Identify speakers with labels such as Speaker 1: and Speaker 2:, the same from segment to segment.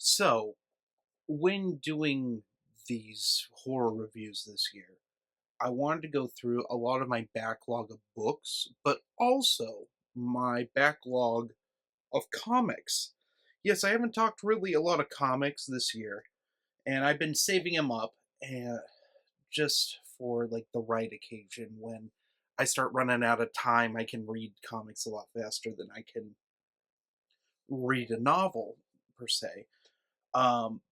Speaker 1: So, when doing these horror reviews this year, I wanted to go through a lot of my backlog of books, but also my backlog of comics. Yes, I haven't talked really a lot of comics this year, and I've been saving them up and just for like the right occasion when I start running out of time, I can read comics a lot faster than I can read a novel per se. Um,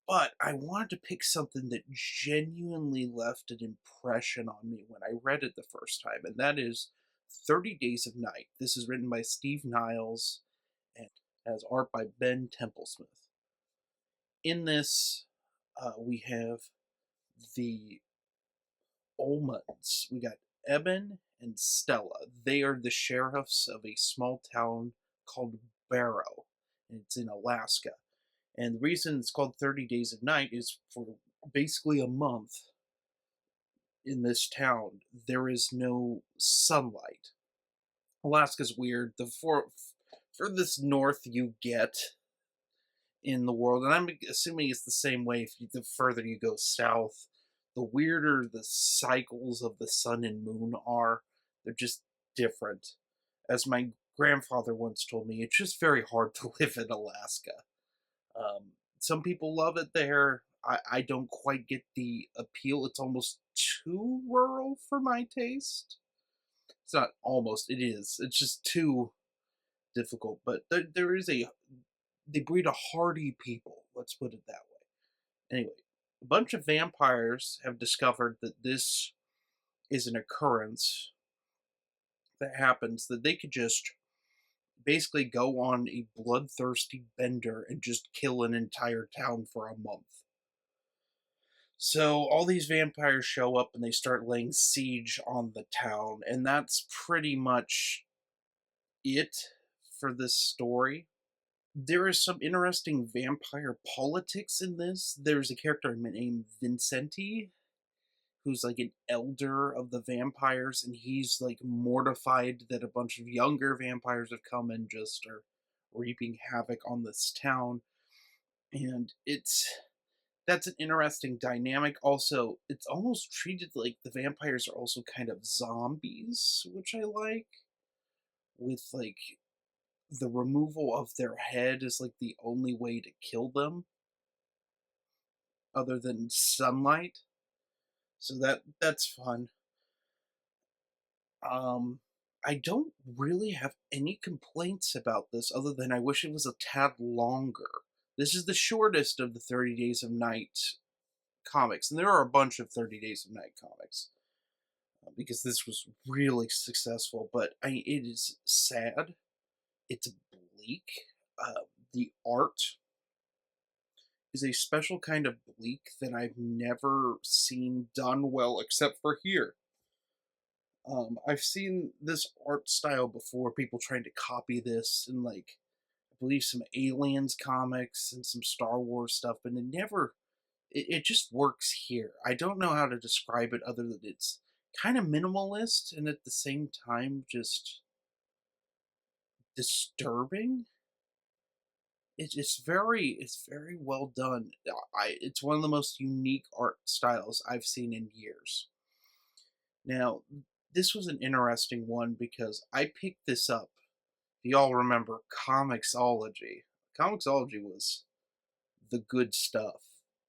Speaker 1: But I wanted to pick something that genuinely left an impression on me when I read it the first time, and that is 30 Days of Night. This is written by Steve Niles and has art by Ben Templesmith. In this, we have the Ullmans. We got Eben and Stella. They are the sheriffs of a small town called Barrow, and it's in Alaska. And the reason it's called 30 Days of Night is for basically a month in this town, there is no sunlight. Alaska's weird. The furthest north you get in the world, and I'm assuming it's the same way the further you go south, the weirder the cycles of the sun and moon are. They're just different. As my grandfather once told me, it's just very hard to live in Alaska. Some people love it there. I don't quite get the appeal. It's almost too rural for my taste. It's not almost, it is. It's just too difficult. But there is they breed a hardy people. Let's put it that way. Anyway, a bunch of vampires have discovered that this is an occurrence that happens, that they could just basically go on a bloodthirsty bender and just kill an entire town for a month. So all these vampires show up and they start laying siege on the town, and that's pretty much it for this story. There is some interesting vampire politics in this. There's a character named Vincenti who's like an elder of the vampires, and he's like mortified that a bunch of younger vampires have come and just are reaping havoc on this town. And that's an interesting dynamic. Also, it's almost treated like the vampires are also kind of zombies, which I like, with like the removal of their head is like the only way to kill them other than sunlight. So that's fun. Um I don't really have any complaints about this other than I wish it was a tad longer. This is the shortest of the 30 Days of Night comics, and there are a bunch of 30 Days of Night comics. Because this was really successful. But it is sad. It's bleak. Uh, the art is a special kind of bleak that I've never seen done well, except for here. I've seen this art style before. People trying to copy this in like I believe some Aliens comics and some Star Wars stuff, but it never. It just works here. I don't know how to describe it other than it's kind of minimalist and at the same time just disturbing. It's very well done. It's one of the most unique art styles I've seen in years. Now, this was an interesting one because I picked this up. If y'all remember Comixology, Comixology was the good stuff.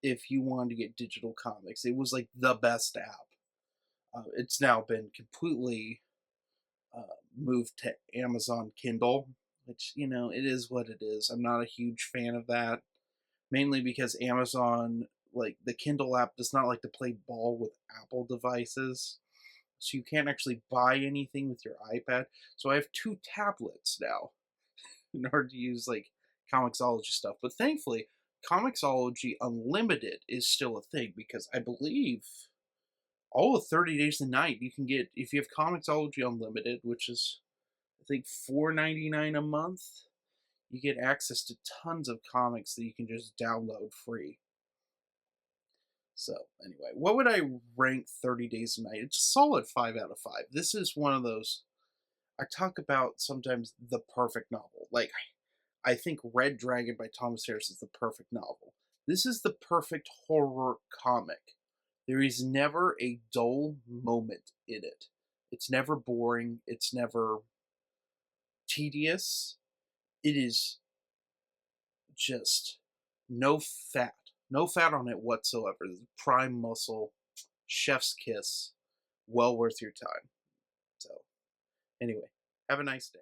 Speaker 1: If you wanted to get digital comics, it was like the best app. It's now been completely moved to Amazon Kindle, which, it is what it is. I'm not a huge fan of that, mainly because Amazon, like the Kindle app, does not like to play ball with Apple devices. So you can't actually buy anything with your iPad. So I have two tablets now in order to use like Comixology stuff. But thankfully, Comixology Unlimited is still a thing because I believe all of 30 Days a Night you can get if you have Comixology Unlimited, which is I think $4.99 a month. You get access to tons of comics that you can just download free. So anyway, what would I rank 30 Days a Night? It's a solid 5 out of 5. This is one of those I talk about sometimes the perfect novel. Like I think Red Dragon by Thomas Harris is the perfect novel. This is the perfect horror comic. There is never a dull moment in it. It's never boring. It's never tedious. It is just no fat. No fat on it whatsoever. Prime muscle, chef's kiss, well worth your time. So, anyway, have a nice day.